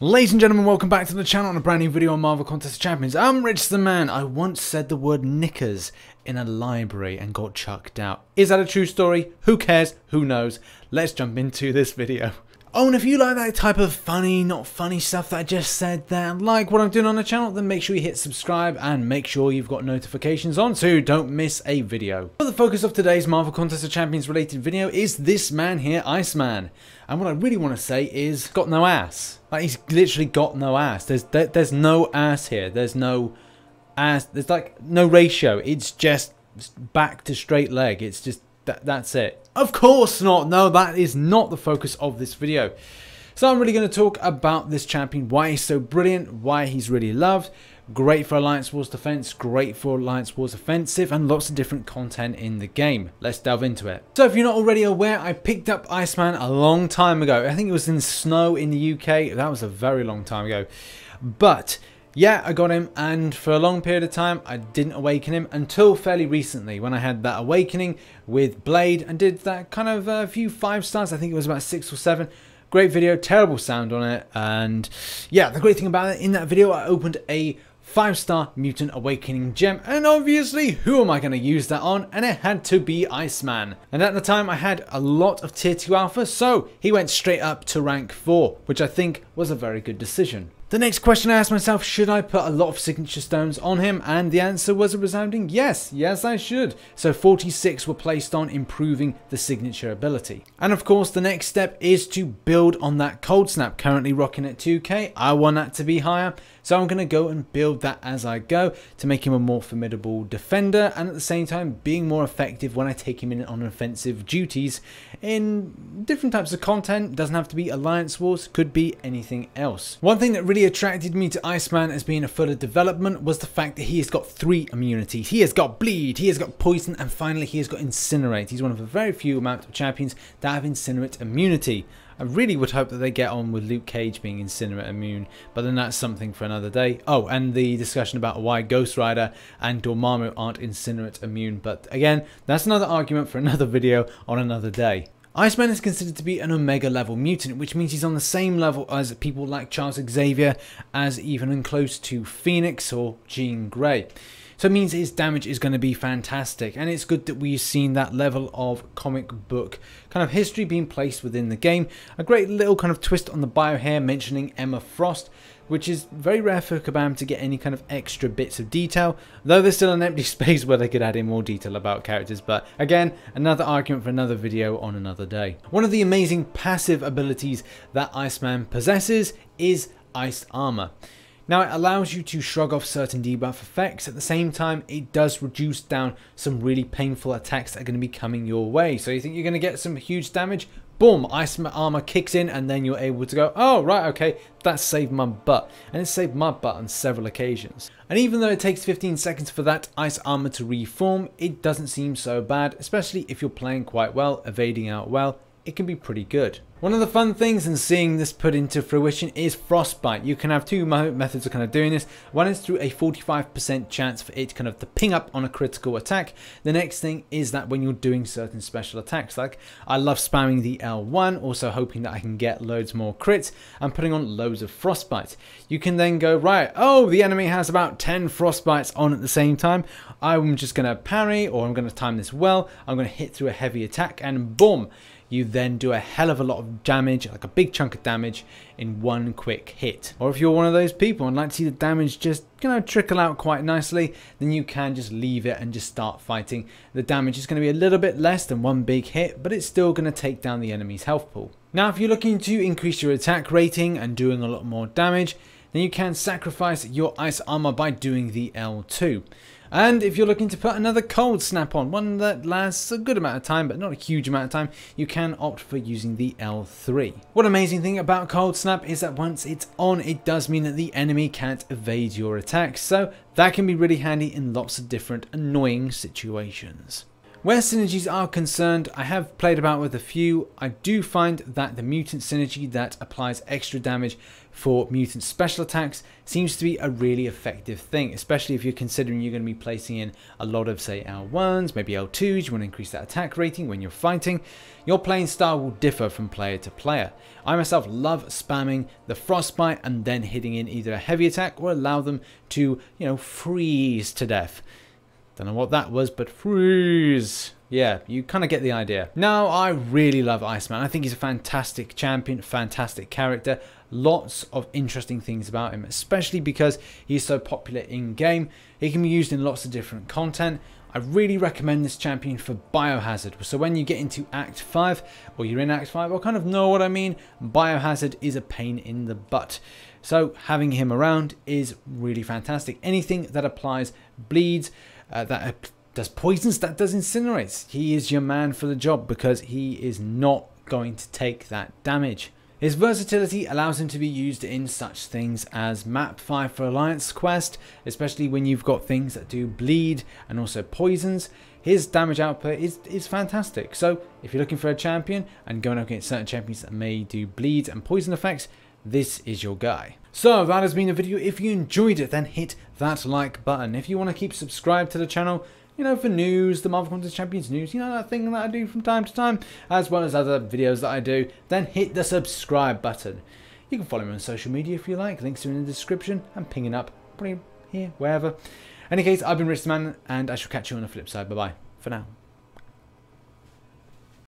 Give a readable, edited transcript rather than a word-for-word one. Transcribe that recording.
Ladies and gentlemen, welcome back to the channel on a brand new video on Marvel Contest of Champions. I'm RichTheMan. I once said the word knickers in a library and got chucked out. Is that a true story? Who cares? Who knows? Let's jump into this video. Oh, and if you like that type of funny, not funny stuff that I just said there, like what I'm doing on the channel, then make sure you hit subscribe and make sure you've got notifications on so you don't miss a video. But the focus of today's Marvel Contest of Champions related video is this man here, Iceman. And what I really want to say is, got no ass. Like, he's literally got no ass. There's no ass here. There's no ass. There's like no ratio. It's just back to straight leg. It's just, that's it. Of course not. No, that is not the focus of this video. So I'm really going to talk about this champion, why he's so brilliant, why he's really loved. Great for Alliance Wars defense, great for Alliance Wars offensive, and lots of different content in the game. Let's delve into it. So if you're not already aware, I picked up Iceman a long time ago. I think it was in snow in the UK. That was a very long time ago. But yeah, I got him, and for a long period of time I didn't awaken him until fairly recently when I had that awakening with Blade and did that kind of a few 5 stars. I think it was about 6 or 7. Great video, terrible sound on it, and yeah, the great thing about it, in that video I opened a 5-star Mutant Awakening gem, and obviously who am I going to use that on? And it had to be Iceman. And at the time I had a lot of tier 2 alpha, so he went straight up to rank 4, which I think was a very good decision. The next question I asked myself, should I put a lot of signature stones on him? And the answer was a resounding yes. Yes, I should. So 46 were placed on improving the signature ability. And of course, the next step is to build on that Coldsnap, currently rocking at 2k. I want that to be higher. So I'm going to go and build that as I go to make him a more formidable defender, and at the same time being more effective when I take him in on offensive duties in different types of content. Doesn't have to be Alliance Wars, could be anything else. One thing that really attracted me to Iceman as being a further development was the fact that he has got 3 immunities. He has got Bleed, he has got Poison, and finally he has got Incinerate. He's one of the very few amount of champions that have Incinerate immunity. I really would hope that they get on with Luke Cage being Incinerate immune, but then that's something for another day. Oh, and the discussion about why Ghost Rider and Dormammu aren't Incinerate immune, but again, that's another argument for another video on another day. Iceman is considered to be an Omega level mutant, which means he's on the same level as people like Charles Xavier, as even close to Phoenix or Jean Grey. So it means his damage is going to be fantastic, and it's good that we've seen that level of comic book kind of history being placed within the game. A great little kind of twist on the bio here, mentioning Emma Frost, which is very rare for Kabam to get any kind of extra bits of detail, though there's still an empty space where they could add in more detail about characters. But again, another argument for another video on another day. One of the amazing passive abilities that Iceman possesses is Ice Armor. Now, it allows you to shrug off certain debuff effects. At the same time, it does reduce down some really painful attacks that are going to be coming your way. So you think you're going to get some huge damage? Boom, Ice Armor kicks in, and then you're able to go, oh, right, okay, that saved my butt. And it saved my butt on several occasions. And even though it takes 15 seconds for that Ice Armor to reform, it doesn't seem so bad, especially if you're playing quite well, evading out well. It can be pretty good. One of the fun things in seeing this put into fruition is Frostbite. You can have 2 methods of kind of doing this. One is through a 45% chance for it kind of to ping up on a critical attack. The next thing is that when you're doing certain special attacks, like I love spamming the L1, also hoping that I can get loads more crits and putting on loads of Frostbite. You can then go, right, oh, the enemy has about 10 Frostbites on at the same time. I'm just going to parry, or I'm going to time this well. I'm going to hit through a heavy attack, and boom. You then do a hell of a lot of damage, like a big chunk of damage in one quick hit. Or if you're one of those people and like to see the damage just trickle out quite nicely, then you can just leave it and just start fighting. The damage is going to be a little bit less than one big hit, but it's still going to take down the enemy's health pool. Now, if you're looking to increase your attack rating and doing a lot more damage, then you can sacrifice your Ice Armor by doing the L2. And if you're looking to put another Coldsnap on, one that lasts a good amount of time but not a huge amount of time, you can opt for using the L3. One amazing thing about Coldsnap is that once it's on, it does mean that the enemy can't evade your attacks, so that can be really handy in lots of different annoying situations. Where synergies are concerned, I have played about with a few. I do find that the mutant synergy that applies extra damage for mutant special attacks seems to be a really effective thing, especially if you're considering you're going to be placing in a lot of, say, L1s, maybe L2s, you want to increase that attack rating when you're fighting. Your playing style will differ from player to player. I myself love spamming the Frostbite and then hitting in either a heavy attack or allow them to, you know, freeze to death. Don't know what that was, but freeze. Yeah, you kind of get the idea. Now, I really love Iceman. I think he's a fantastic champion, fantastic character. Lots of interesting things about him, especially because he's so popular in game. He can be used in lots of different content. I really recommend this champion for Biohazard. So when you get into Act 5, or you're in Act 5, or kind of know what I mean, Biohazard is a pain in the butt. So having him around is really fantastic. Anything that applies bleeds, that does poisons, that does incinerates, he is your man for the job because he is not going to take that damage. His versatility allows him to be used in such things as Map 5 for Alliance Quest, especially when you've got things that do bleed and also poisons. His damage output is fantastic. So if you're looking for a champion and going up against certain champions that may do bleed and poison effects, this is your guy. So that has been the video. If you enjoyed it, then hit that like button. If you want to keep subscribed to the channel, you know, for news, the Marvel Contest Champions news, you know, that thing that I do from time to time, as well as other videos that I do, then hit the subscribe button. You can follow me on social media if you like. Links are in the description. I'm pinging up, putting here, wherever. In any case, I've been RichTheMan, and I shall catch you on the flip side. Bye-bye for now.